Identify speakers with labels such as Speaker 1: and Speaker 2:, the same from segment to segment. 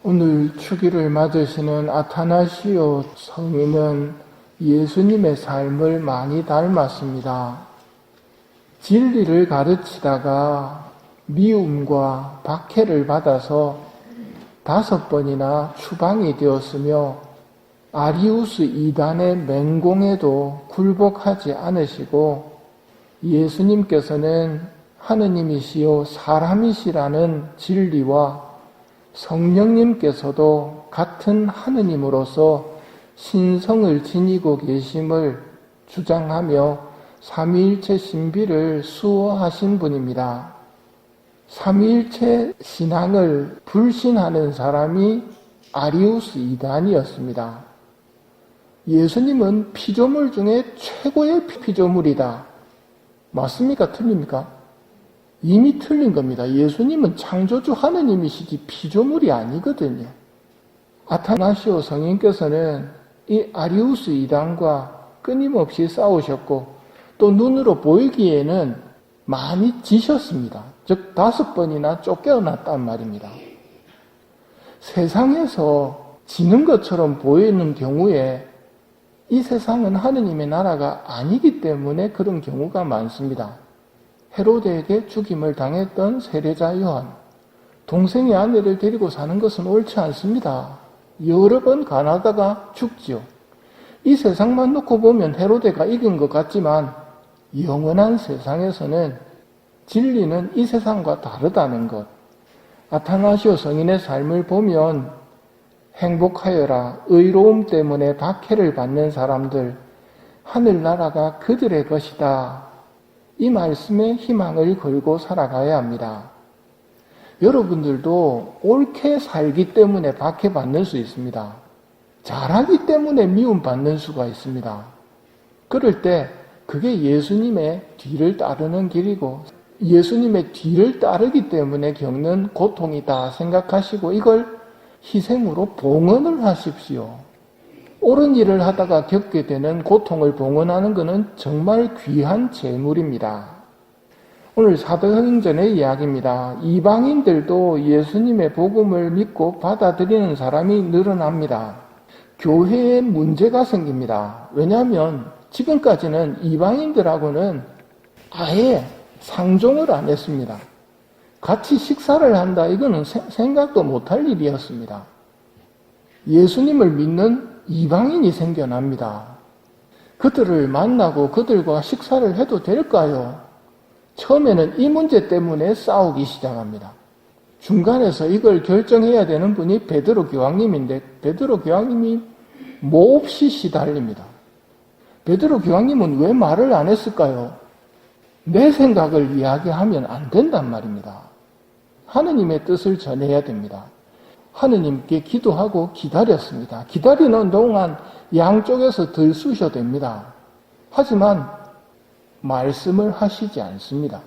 Speaker 1: 오늘 주기를 맞으시는 아타나시오 성인은 예수님의 삶을 많이 닮았습니다. 진리를 가르치다가 미움과 박해를 받아서 5번이나 추방이 되었으며 아리우스 이단의 맹공에도 굴복하지 않으시고 예수님께서는 하느님이시요 사람이시라는 진리와 성령님께서도 같은 하느님으로서 신성을 지니고 계심을 주장하며 삼위일체 신비를 수호하신 분입니다. 삼위일체 신앙을 불신하는 사람이 아리우스 이단이었습니다. 예수님은 피조물 중에 최고의 피조물이다. 맞습니까? 틀립니까? 이미 틀린 겁니다. 예수님은 창조주 하느님이시지 피조물이 아니거든요. 아타나시오 성인께서는 이 아리우스 이단과 끊임없이 싸우셨고 또 눈으로 보이기에는 많이 지셨습니다. 즉 5번이나 쫓겨났단 말입니다. 세상에서 지는 것처럼 보이는 경우에 이 세상은 하느님의 나라가 아니기 때문에 그런 경우가 많습니다. 헤로데에게 죽임을 당했던 세례자 요한, 동생의 아내를 데리고 사는 것은 옳지 않습니다. 여러 번 가나다가 죽지요. 이 세상만 놓고 보면 헤로데가 이긴 것 같지만 영원한 세상에서는 진리는 이 세상과 다르다는 것. 아타나시오 성인의 삶을 보면 행복하여라, 의로움 때문에 박해를 받는 사람들, 하늘나라가 그들의 것이다. 이 말씀에 희망을 걸고 살아가야 합니다. 여러분들도 옳게 살기 때문에 박해받는 수 있습니다. 잘하기 때문에 미움받는 수가 있습니다. 그럴 때 그게 예수님의 뒤를 따르는 길이고 예수님의 뒤를 따르기 때문에 겪는 고통이다 생각하시고 이걸 희생으로 봉헌을 하십시오. 옳은 일을 하다가 겪게 되는 고통을 봉헌하는 것은 정말 귀한 재물입니다. 오늘 사도행전의 이야기입니다. 이방인들도 예수님의 복음을 믿고 받아들이는 사람이 늘어납니다. 교회에 문제가 생깁니다. 왜냐하면 지금까지는 이방인들하고는 아예 상종을 안 했습니다. 같이 식사를 한다, 이거는 생각도 못할 일이었습니다. 예수님을 믿는 이방인이 생겨납니다. 그들을 만나고 그들과 식사를 해도 될까요? 처음에는 이 문제 때문에 싸우기 시작합니다. 중간에서 이걸 결정해야 되는 분이 베드로 교황님인데 베드로 교황님이 몹시 시달립니다. 베드로 교황님은 왜 말을 안 했을까요? 내 생각을 이야기하면 안 된단 말입니다. 하느님의 뜻을 전해야 됩니다. 하느님께 기도하고 기다렸습니다. 기다리는 동안 양쪽에서 들쑤셔도 됩니다. 하지만 말씀을 하시지 않습니다.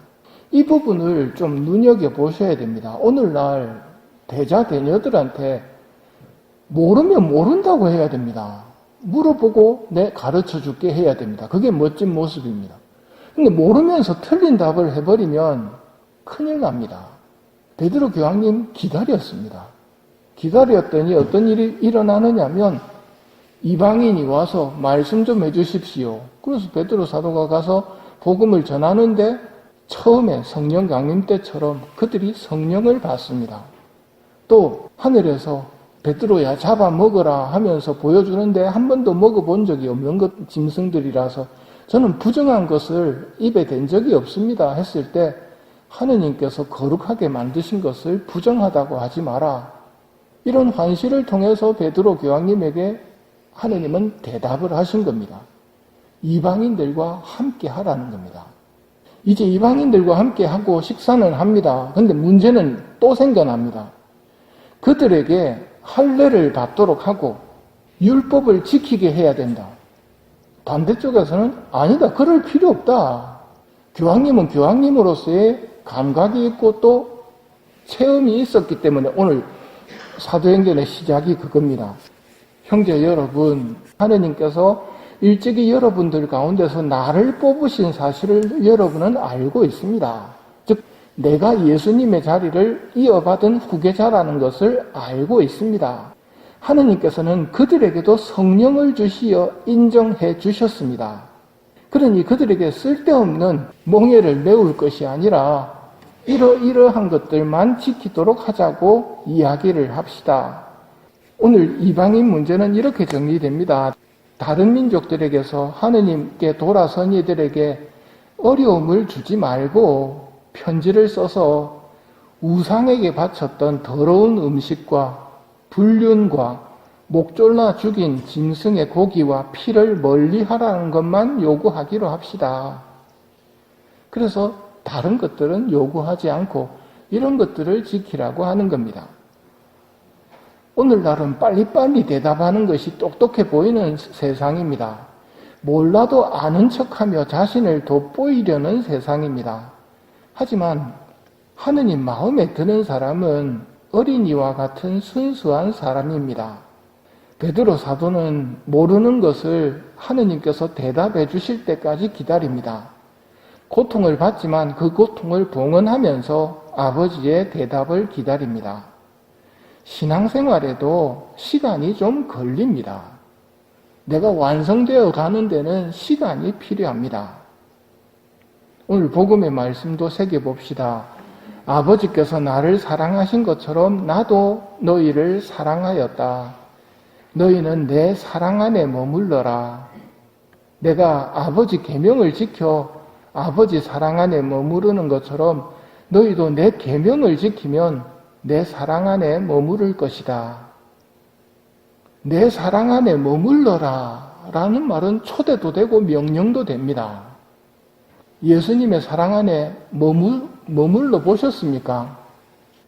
Speaker 1: 이 부분을 좀 눈여겨보셔야 됩니다. 오늘날 대자대녀들한테 모르면 모른다고 해야 됩니다. 물어보고 내 가르쳐줄게 해야 됩니다. 그게 멋진 모습입니다. 근데 모르면서 틀린 답을 해버리면 큰일 납니다. 베드로 교황님 기다렸습니다. 기다렸더니 어떤 일이 일어나느냐면 이방인이 와서 말씀 좀 해주십시오. 그래서 베드로 사도가 가서 복음을 전하는데 처음에 성령 강림 때처럼 그들이 성령을 받습니다. 또 하늘에서 베드로야 잡아먹어라 하면서 보여주는데 한 번도 먹어본 적이 없는 것 짐승들이라서 저는 부정한 것을 입에 댄 적이 없습니다 했을 때 하느님께서 거룩하게 만드신 것을 부정하다고 하지 마라. 이런 환시를 통해서 베드로 교황님에게 하느님은 대답을 하신 겁니다. 이방인들과 함께 하라는 겁니다. 이제 이방인들과 함께 하고 식사는 합니다. 근데 문제는 또 생겨납니다. 그들에게 할례를 받도록 하고 율법을 지키게 해야 된다. 반대쪽에서는 아니다. 그럴 필요 없다. 교황님은 교황님으로서의 감각이 있고 또 체험이 있었기 때문에 오늘 사도행전의 시작이 그겁니다. 형제 여러분, 하느님께서 일찍이 여러분들 가운데서 나를 뽑으신 사실을 여러분은 알고 있습니다. 즉 내가 예수님의 자리를 이어받은 후계자라는 것을 알고 있습니다. 하느님께서는 그들에게도 성령을 주시어 인정해 주셨습니다. 그러니 그들에게 쓸데없는 몽해를 메울 것이 아니라 이러이러한 것들만 지키도록 하자고 이야기를 합시다. 오늘 이방인 문제는 이렇게 정리됩니다. 다른 민족들에게서 하느님께 돌아선 이들에게 어려움을 주지 말고 편지를 써서 우상에게 바쳤던 더러운 음식과 불륜과 목 졸라 죽인 짐승의 고기와 피를 멀리하라는 것만 요구하기로 합시다. 그래서 다른 것들은 요구하지 않고 이런 것들을 지키라고 하는 겁니다. 오늘날은 빨리빨리 대답하는 것이 똑똑해 보이는 세상입니다. 몰라도 아는 척하며 자신을 돋보이려는 세상입니다. 하지만 하느님 마음에 드는 사람은 어린이와 같은 순수한 사람입니다. 베드로 사도는 모르는 것을 하느님께서 대답해 주실 때까지 기다립니다. 고통을 받지만 그 고통을 봉헌하면서 아버지의 대답을 기다립니다. 신앙생활에도 시간이 좀 걸립니다. 내가 완성되어 가는 데는 시간이 필요합니다. 오늘 복음의 말씀도 새겨봅시다. 아버지께서 나를 사랑하신 것처럼 나도 너희를 사랑하였다. 너희는 내 사랑 안에 머물러라. 내가 아버지 계명을 지켜 아버지 사랑 안에 머무르는 것처럼 너희도 내 계명을 지키면 내 사랑 안에 머무를 것이다. 내 사랑 안에 머물러라 라는 말은 초대도 되고 명령도 됩니다. 예수님의 사랑 안에 머물러 보셨습니까?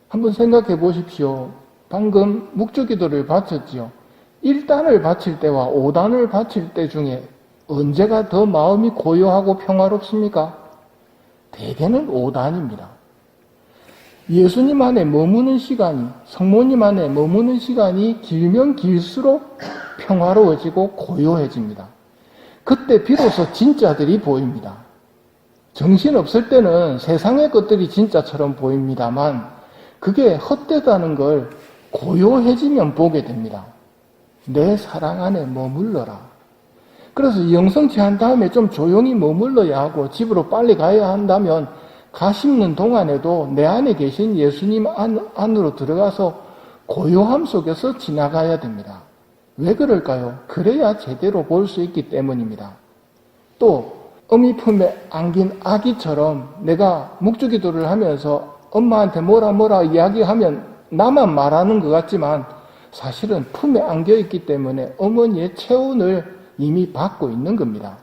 Speaker 1: 한번 생각해 보십시오. 방금 묵주기도를 바쳤지요. 1단을 바칠 때와 5단을 바칠 때 중에 언제가 더 마음이 고요하고 평화롭습니까? 대개는 5단입니다. 예수님 안에 머무는 시간이, 성모님 안에 머무는 시간이 길면 길수록 평화로워지고 고요해집니다. 그때 비로소 진짜들이 보입니다. 정신없을 때는 세상의 것들이 진짜처럼 보입니다만 그게 헛되다는 걸 고요해지면 보게 됩니다. 내 사랑 안에 머물러라. 그래서 영성치 한 다음에 좀 조용히 머물러야 하고 집으로 빨리 가야 한다면 가씹는 동안에도 내 안에 계신 예수님 안으로 들어가서 고요함 속에서 지나가야 됩니다. 왜 그럴까요? 그래야 제대로 볼 수 있기 때문입니다. 또 어미 품에 안긴 아기처럼 내가 묵주기도를 하면서 엄마한테 뭐라 이야기하면 나만 말하는 것 같지만 사실은 품에 안겨 있기 때문에 어머니의 체온을 이미 받고 있는 겁니다.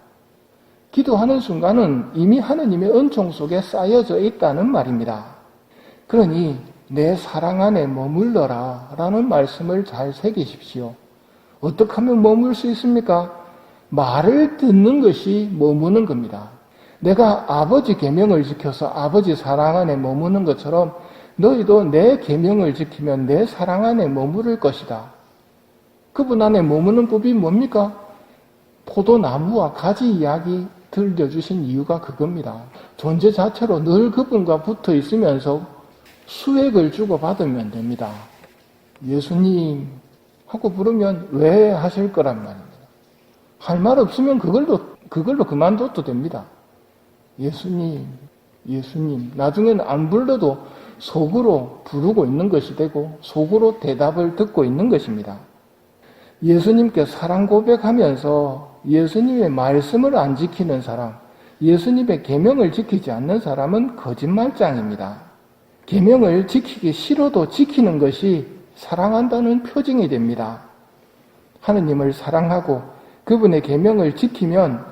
Speaker 1: 기도하는 순간은 이미 하느님의 은총 속에 쌓여져 있다는 말입니다. 그러니 내 사랑 안에 머물러라 라는 말씀을 잘 새기십시오. 어떻게 하면 머물 수 있습니까? 말을 듣는 것이 머무는 겁니다. 내가 아버지 계명을 지켜서 아버지 사랑 안에 머무는 것처럼 너희도 내 계명을 지키면 내 사랑 안에 머무를 것이다. 그분 안에 머무는 법이 뭡니까? 포도나무와 가지 이야기 들려주신 이유가 그겁니다. 존재 자체로 늘 그분과 붙어 있으면서 수액을 주고받으면 됩니다. 예수님 하고 부르면 왜 하실 거란 말입니다. 할 말 없으면 그걸로 그만둬도 됩니다. 예수님, 예수님. 나중에는 안 불러도 속으로 부르고 있는 것이 되고 속으로 대답을 듣고 있는 것입니다. 예수님께 사랑 고백하면서 예수님의 말씀을 안 지키는 사람, 예수님의 계명을 지키지 않는 사람은 거짓말장입니다. 계명을 지키기 싫어도 지키는 것이 사랑한다는 표징이 됩니다. 하느님을 사랑하고 그분의 계명을 지키면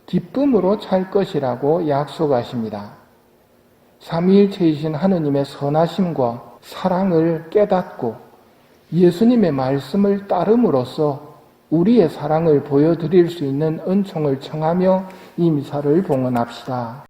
Speaker 1: 기쁨으로 찰 것이라고 약속하십니다. 삼위일체이신 하느님의 선하심과 사랑을 깨닫고 예수님의 말씀을 따름으로써 우리의 사랑을 보여드릴 수 있는 은총을 청하며 이 미사를 봉헌합시다.